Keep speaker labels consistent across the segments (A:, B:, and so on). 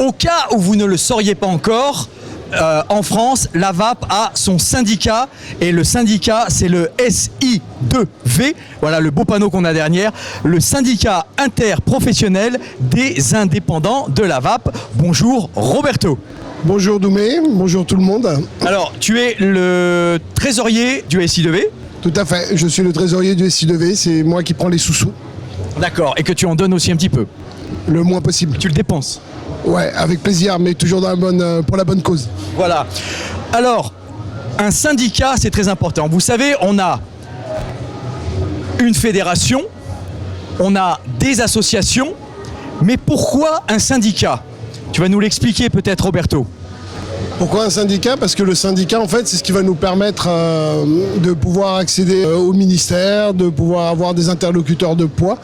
A: Au cas où vous ne le sauriez pas encore, en France, la VAP a son syndicat et le syndicat c'est le SI2V, voilà le beau panneau qu'on a derrière, le syndicat interprofessionnel des indépendants de la VAP. Bonjour Roberto.
B: Bonjour Doumé, bonjour tout le monde.
A: Alors tu es le trésorier du SI2V?
B: Tout à fait, je suis le trésorier du SI2V, c'est moi qui prends les sous-sous.
A: D'accord, et que tu en donnes aussi un petit peu?
B: Le moins possible.
A: Tu le dépenses?
B: Ouais, avec plaisir, mais toujours pour la bonne cause.
A: Voilà. Alors, un syndicat, c'est très important. Vous savez, on a une fédération, on a des associations, mais pourquoi un syndicat? Tu vas nous l'expliquer peut-être, Roberto.
B: Pourquoi un syndicat? Parce que le syndicat, en fait, c'est ce qui va nous permettre de pouvoir accéder au ministère, de pouvoir avoir des interlocuteurs de poids,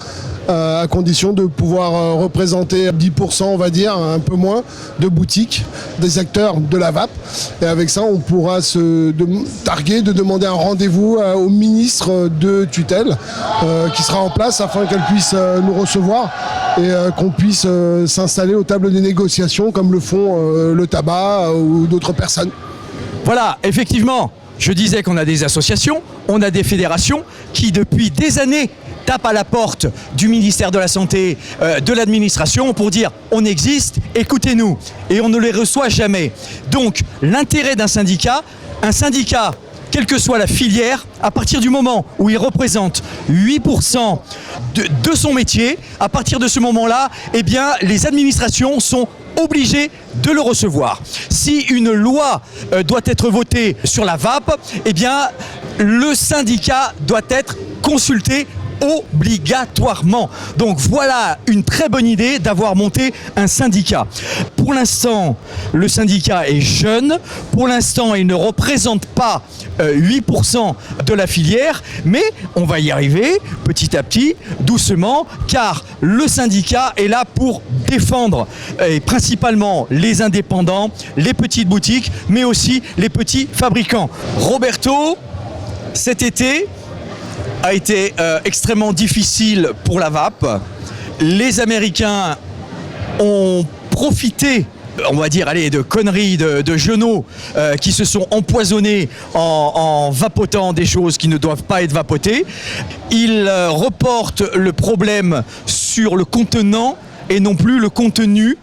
B: à condition de pouvoir représenter 10%, on va dire, un peu moins, de boutiques, des acteurs de la VAP. Et avec ça, on pourra se targuer de demander un rendez-vous au ministre de tutelle qui sera en place afin qu'elle puisse nous recevoir et qu'on puisse s'installer aux tables des négociations comme le font le tabac ou d'autres personnes.
A: Voilà, effectivement, je disais qu'on a des associations, on a des fédérations qui depuis des années tapent à la porte du ministère de la Santé, de l'administration pour dire on existe, écoutez-nous, et on ne les reçoit jamais. Donc l'intérêt d'un syndicat, quelle que soit la filière, à partir du moment où il représente 8% de son métier, à partir de ce moment-là, eh bien, les administrations sont obligées de le recevoir. Si une loi doit être votée sur la VAP, eh bien, le syndicat doit être consulté obligatoirement. Donc voilà une très bonne idée d'avoir monté un syndicat. Pour l'instant, le syndicat est jeune. Pour l'instant, il ne représente pas 8% de la filière, mais on va y arriver petit à petit, doucement, car le syndicat est là pour défendre et principalement les indépendants, les petites boutiques, mais aussi les petits fabricants. Roberto, cet été a été extrêmement difficile pour la VAP. Les Américains ont profité, on va dire, de conneries de genoux qui se sont empoisonnés en vapotant des choses qui ne doivent pas être vapotées. Ils reportent le problème sur le contenant et non plus le contenu.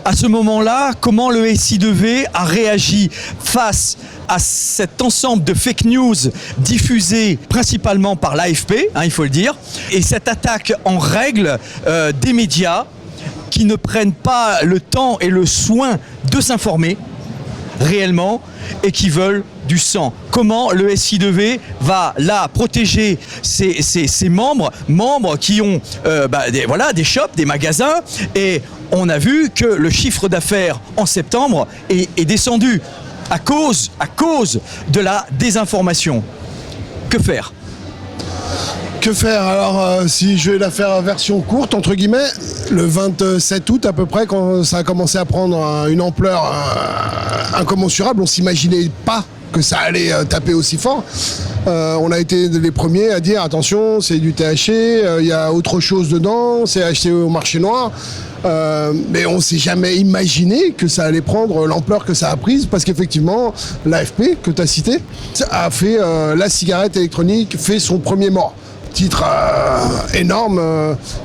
A: À ce moment-là, comment le SI2V a réagi face à cet ensemble de fake news diffusés principalement par l'AFP, il faut le dire, et cette attaque en règle des médias qui ne prennent pas le temps et le soin de s'informer réellement et qui veulent du sang. Comment le SI2V va là protéger ses membres qui ont des shops, des magasins, et on a vu que le chiffre d'affaires en septembre est descendu à cause de la désinformation. Que faire ?
B: Que faire? Alors, si je vais la faire version courte, entre guillemets, le 27 août à peu près, quand ça a commencé à prendre une ampleur incommensurable, on ne s'imaginait pas que ça allait taper aussi fort. On a été les premiers à dire attention, c'est du THC, il y a autre chose dedans, c'est acheté au marché noir. Mais on ne s'est jamais imaginé que ça allait prendre l'ampleur que ça a prise, parce qu'effectivement, l'AFP, que tu as cité, a fait la cigarette électronique, fait son premier mort. Titre énorme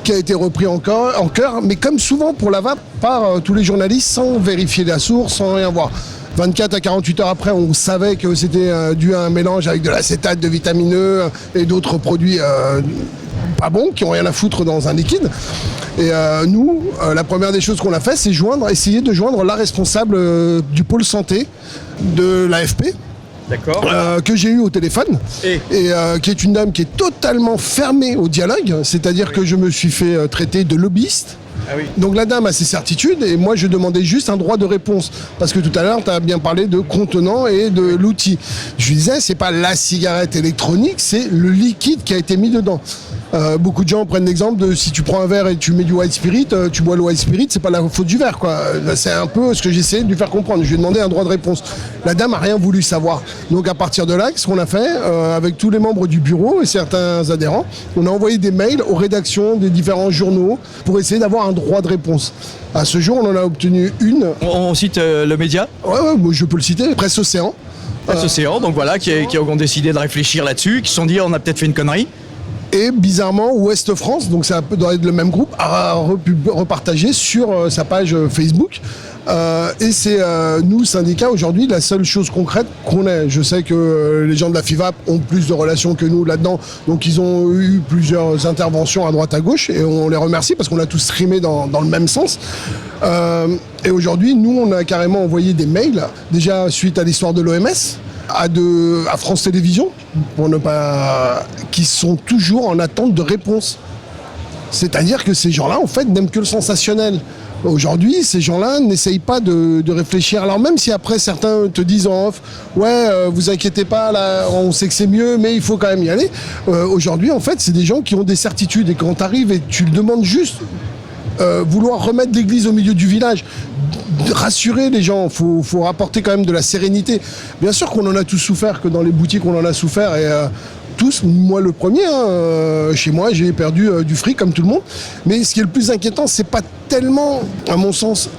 B: qui a été repris en chœur, mais comme souvent pour la VAP, par tous les journalistes, sans vérifier la source, sans rien voir. 24 à 48 heures après, on savait que c'était dû à un mélange avec de l'acétate, de vitamineux et d'autres produits pas bons, qui n'ont rien à foutre dans un liquide. Et nous, la première des choses qu'on a fait, c'est essayer de joindre la responsable du pôle santé de l'AFP.
A: D'accord.
B: Que j'ai eu au téléphone et qui est une dame qui est totalement fermée au dialogue, c'est-à-dire que je me suis fait traiter de lobbyiste.
A: Ah oui.
B: Donc la dame a ses certitudes et moi je demandais juste un droit de réponse, parce que tout à l'heure tu as bien parlé de contenant et de l'outil. Je lui disais, c'est pas la cigarette électronique, c'est le liquide qui a été mis dedans. Beaucoup de gens prennent l'exemple de si tu prends un verre et tu mets du white spirit, tu bois le white spirit, c'est pas la faute du verre, quoi. C'est un peu ce que j'essayais de lui faire comprendre. Je lui ai demandé un droit de réponse. La dame a rien voulu savoir. Donc à partir de là, ce qu'on a fait, avec tous les membres du bureau et certains adhérents, on a envoyé des mails aux rédactions des différents journaux pour essayer d'avoir un droit de réponse. À ce jour, on en a obtenu une.
A: On cite le média
B: Ouais, moi, je peux le citer, Presse Océan.
A: Presse Océan, donc voilà, qui ont décidé de réfléchir là-dessus, qui se sont dit on a peut-être fait une connerie.
B: Et bizarrement, Ouest France, donc ça doit être le même groupe, a repartagé sur sa page Facebook. Et c'est nous, syndicats, aujourd'hui, la seule chose concrète qu'on ait. Je sais que les gens de la FIVAP ont plus de relations que nous là-dedans, donc ils ont eu plusieurs interventions à droite à gauche, et on les remercie parce qu'on a tous streamé dans le même sens. Et aujourd'hui, nous, on a carrément envoyé des mails, déjà suite à l'histoire de l'OMS, à France Télévisions, pour ne pas, qui sont toujours en attente de réponse. C'est-à-dire que ces gens-là, en fait, n'aiment que le sensationnel. Aujourd'hui, ces gens-là n'essayent pas de réfléchir. Alors même si après certains te disent en off, ouais, vous inquiétez pas, là, on sait que c'est mieux, mais il faut quand même y aller. Aujourd'hui, en fait, c'est des gens qui ont des certitudes. Et quand tu arrives et tu le demandes juste, vouloir remettre l'église au milieu du village, rassurer les gens, faut rapporter quand même de la sérénité. Bien sûr qu'on en a tous souffert, que dans les boutiques on en a souffert, et tous, moi le premier, chez moi j'ai perdu du fric comme tout le monde, mais ce qui est le plus inquiétant, c'est pas tellement, à mon sens,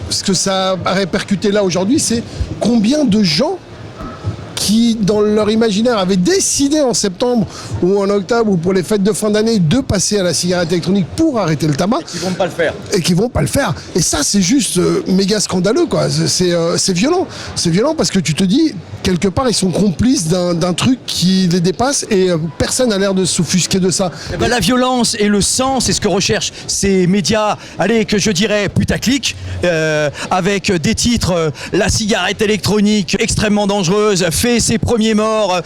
B: ce que ça a répercuté là aujourd'hui, c'est combien de gens qui, dans leur imaginaire, avaient décidé en septembre ou en octobre ou pour les fêtes de fin d'année de passer à la cigarette électronique pour arrêter le tabac.
A: Ils vont pas le faire.
B: Et qui vont pas le faire. Et ça, c'est juste méga scandaleux, quoi. C'est violent. C'est violent parce que tu te dis, quelque part, ils sont complices d'un truc qui les dépasse et personne n'a l'air de s'offusquer de ça.
A: Eh ben, la violence et le sang, c'est ce que recherchent ces médias, allez, que je dirais putaclic, avec des titres, la cigarette électronique extrêmement dangereuse, fait ses premiers morts.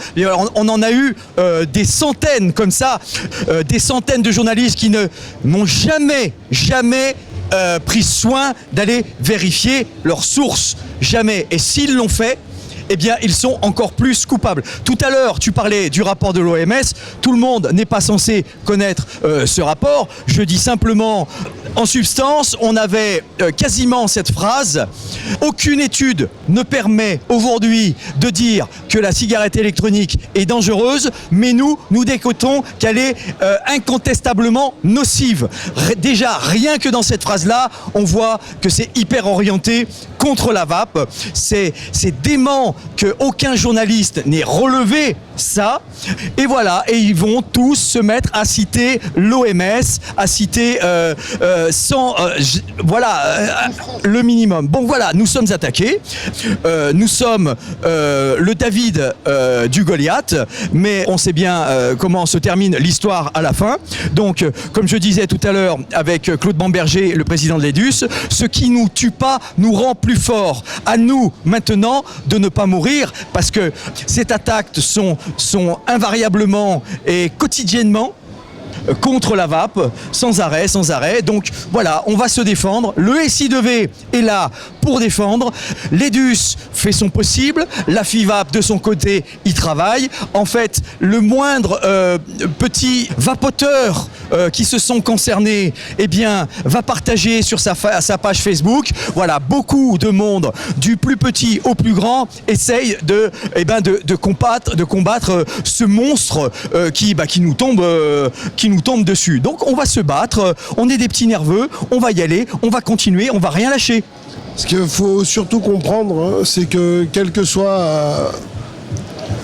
A: On en a eu des centaines comme ça, des centaines de journalistes qui n'ont jamais pris soin d'aller vérifier leurs sources. Jamais. Et s'ils l'ont fait, eh bien, ils sont encore plus coupables. Tout à l'heure, tu parlais du rapport de l'OMS. Tout le monde n'est pas censé connaître ce rapport. Je dis simplement, en substance, on avait quasiment cette phrase. Aucune étude ne permet aujourd'hui de dire que la cigarette électronique est dangereuse, mais nous décotons qu'elle est incontestablement nocive. Déjà, rien que dans cette phrase-là, on voit que c'est hyper orienté contre la vape. C'est dément qu'aucun journaliste n'ait relevé ça. Et voilà, et ils vont tous se mettre à citer l'OMS, à citer le minimum. Bon voilà, nous sommes attaqués. Nous sommes le David du Goliath, mais on sait bien comment se termine l'histoire à la fin. Donc, comme je disais tout à l'heure avec Claude Bamberger, le président de l'EDUS, ce qui nous tue pas nous rend plus forts. À nous maintenant de ne pas mourir, parce que ces attaques sont invariablement et quotidiennement contre la vape, sans arrêt. Donc voilà, on va se défendre. Le SI2V est là pour défendre. L'EDUS fait son possible. La FIVAP, de son côté, y travaille. En fait, le moindre petit vapoteur qui se sont concernés, eh bien, va partager sur sa page Facebook. Voilà, beaucoup de monde, du plus petit au plus grand, essaye de combattre ce monstre qui nous tombe dessus. Donc on va se battre, on est des petits nerveux, on va y aller, on va continuer, on va rien lâcher.
B: Ce qu'il faut surtout comprendre, c'est que quelle que soit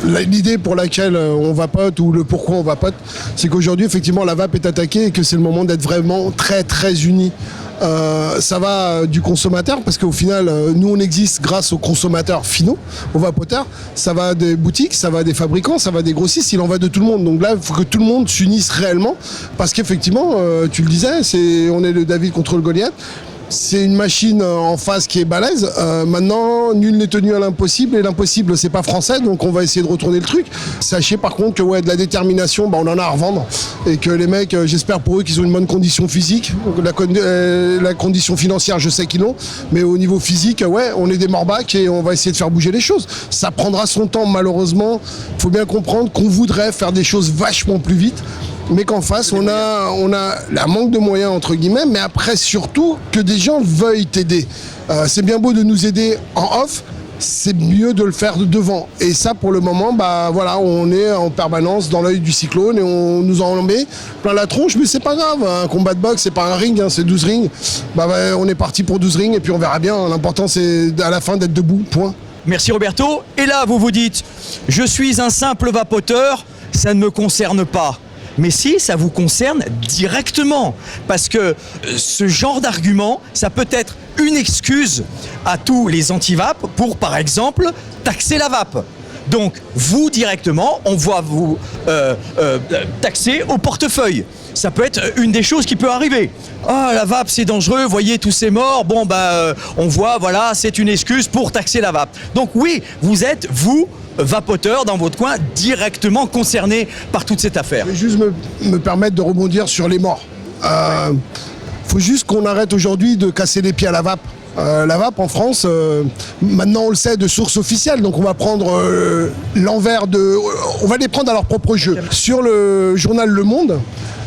B: l'idée pour laquelle on vapote ou le pourquoi on vapote, c'est qu'aujourd'hui effectivement la vape est attaquée et que c'est le moment d'être vraiment très très unis. Ça va du consommateur parce qu'au final nous on existe grâce aux consommateurs finaux, aux vapoteurs, ça va des boutiques, ça va des fabricants, ça va des grossistes, il en va de tout le monde. Donc là il faut que tout le monde s'unisse réellement parce qu'effectivement tu le disais, on est le David contre le Goliath. C'est une machine en face qui est balèze. Maintenant, nul n'est tenu à l'impossible et l'impossible, c'est pas français, donc on va essayer de retourner le truc. Sachez par contre que de la détermination, on en a à revendre et que les mecs, j'espère pour eux qu'ils ont une bonne condition physique. La condition financière, je sais qu'ils l'ont, mais au niveau physique, on est des morbacs et on va essayer de faire bouger les choses. Ça prendra son temps, malheureusement. Il faut bien comprendre qu'on voudrait faire des choses vachement plus vite. mais qu'en face, on a un manque de moyens, entre guillemets, mais après, surtout, que des gens veuillent t'aider. C'est bien beau de nous aider en off, c'est mieux de le faire devant. Et ça, pour le moment, voilà, on est en permanence dans l'œil du cyclone et on nous en met plein la tronche, mais c'est pas grave. Un combat de boxe, c'est pas un ring, hein, c'est 12 rings. On est parti pour 12 rings et puis on verra bien. L'important, c'est à la fin d'être debout, point.
A: Merci Roberto. Et là, vous vous dites, je suis un simple vapoteur, ça ne me concerne pas. Mais si, ça vous concerne directement. Parce que ce genre d'argument, ça peut être une excuse à tous les anti-vape pour, par exemple, taxer la vape. Donc, vous, directement, on va vous taxer au portefeuille. Ça peut être une des choses qui peut arriver. Ah, la vape, c'est dangereux, voyez tous ces morts. Bon, on voit, voilà, c'est une excuse pour taxer la vape. Donc oui, vous êtes, vous, vapoteur dans votre coin, directement concerné par toute cette affaire.
B: Je vais juste me permettre de rebondir sur les morts. Faut juste qu'on arrête aujourd'hui de casser les pieds à la vape. La vape en France, maintenant on le sait de source officielle, donc on va prendre l'envers de... On va les prendre à leur propre jeu. Sur le journal Le Monde,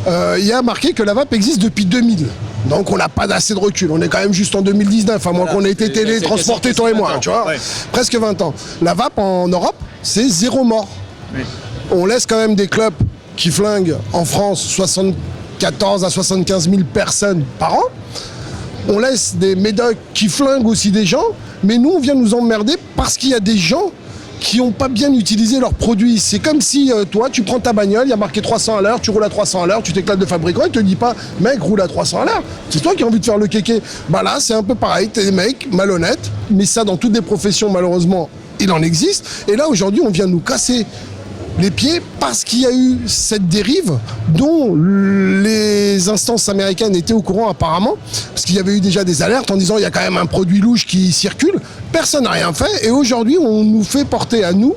B: il y a marqué que la vape existe depuis 2000. Donc on n'a pas assez de recul, on est quand même juste en 2019, à moins qu'on ait été télétransportés toi et moi, tu vois, presque 20 ans. La vape en Europe, c'est 0 mort. Oui. On laisse quand même des clubs qui flinguent en France 74 à 75 000 personnes par an. On laisse des médocs qui flinguent aussi des gens, mais nous on vient nous emmerder parce qu'il y a des gens qui n'ont pas bien utilisé leurs produits. C'est comme si toi, tu prends ta bagnole, il y a marqué 300 à l'heure, tu roules à 300 à l'heure, tu t'éclates de fabricant, il te dit pas, mec, roule à 300 à l'heure. C'est toi qui as envie de faire le kéké. Là, c'est un peu pareil, t'es des mecs malhonnêtes, mais ça, dans toutes les professions, malheureusement, il en existe. Et là, aujourd'hui, on vient nous casser les pieds parce qu'il y a eu cette dérive dont les instances américaines étaient au courant apparemment, parce qu'il y avait eu déjà des alertes en disant il y a quand même un produit louche qui circule, personne n'a rien fait et aujourd'hui on nous fait porter à nous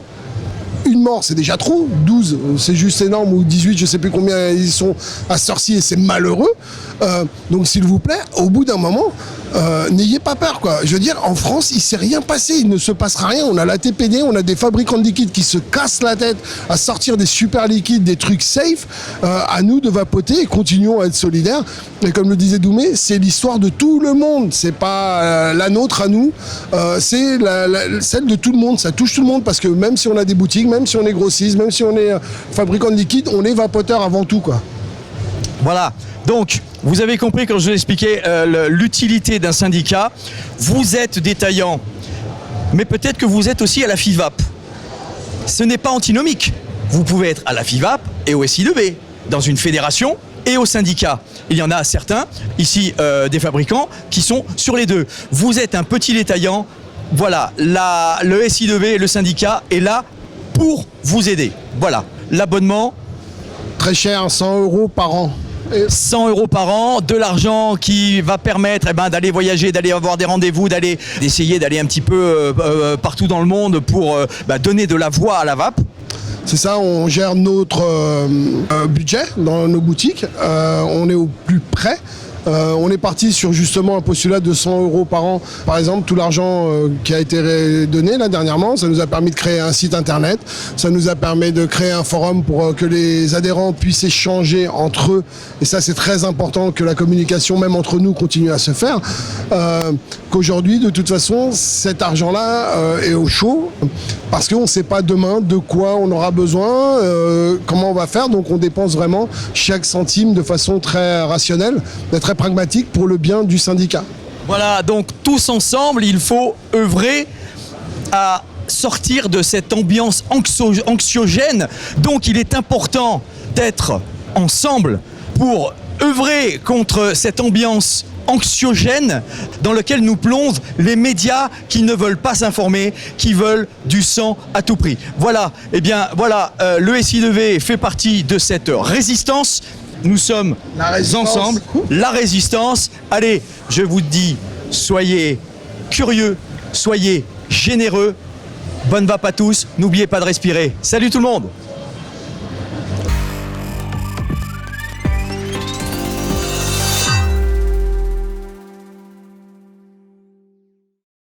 B: une mort, c'est déjà trop, 12 c'est juste énorme, ou 18, je sais plus combien ils sont à Sorcier et c'est malheureux, donc s'il vous plaît, au bout d'un moment, n'ayez pas peur quoi. Je veux dire, en France, il s'est rien passé, il ne se passera rien. On a la TPD, on a des fabricants de liquides qui se cassent la tête à sortir des super liquides, des trucs safe. À nous de vapoter et continuons à être solidaires. Et comme le disait Doumé, c'est l'histoire de tout le monde. C'est pas la nôtre à nous, c'est celle de tout le monde. Ça touche tout le monde parce que même si on a des boutiques, même si on est grossiste, même si on est fabricant de liquides, on est vapoteur avant tout quoi.
A: Voilà, donc vous avez compris quand je vous expliquais l'utilité d'un syndicat. Vous êtes détaillant, mais peut-être que vous êtes aussi à la FIVAP. Ce n'est pas antinomique. Vous pouvez être à la FIVAP et au SI2B, dans une fédération et au syndicat. Il y en a certains, ici des fabricants, qui sont sur les deux. Vous êtes un petit détaillant, voilà, le SI2B, le syndicat est là pour vous aider. Voilà, l'abonnement.
B: Très cher, 100 € par an.
A: 100 € par an, de l'argent qui va permettre d'aller voyager, d'aller avoir des rendez-vous, d'essayer d'aller un petit peu partout dans le monde pour donner de la voix à la vape.
B: C'est ça, on gère notre budget dans nos boutiques, on est au plus près. On est parti sur justement un postulat de 100 € par an. Par exemple, tout l'argent qui a été donné là dernièrement, ça nous a permis de créer un site internet, ça nous a permis de créer un forum pour que les adhérents puissent échanger entre eux. Et ça, c'est très important que la communication, même entre nous, continue à se faire. Qu'aujourd'hui, de toute façon, cet argent-là est au chaud parce qu'on ne sait pas demain de quoi on aura besoin, comment on va faire. Donc, on dépense vraiment chaque centime de façon très rationnelle, très pragmatique pour le bien du syndicat.
A: Voilà, donc tous ensemble, il faut œuvrer à sortir de cette ambiance anxiogène. Donc il est important d'être ensemble pour œuvrer contre cette ambiance anxiogène dans laquelle nous plongent les médias qui ne veulent pas s'informer, qui veulent du sang à tout prix. Voilà, le SI2V fait partie de cette résistance. Nous sommes ensemble, la résistance. Allez, je vous dis, soyez curieux, soyez généreux. Bonne vape à tous, n'oubliez pas de respirer. Salut tout le monde!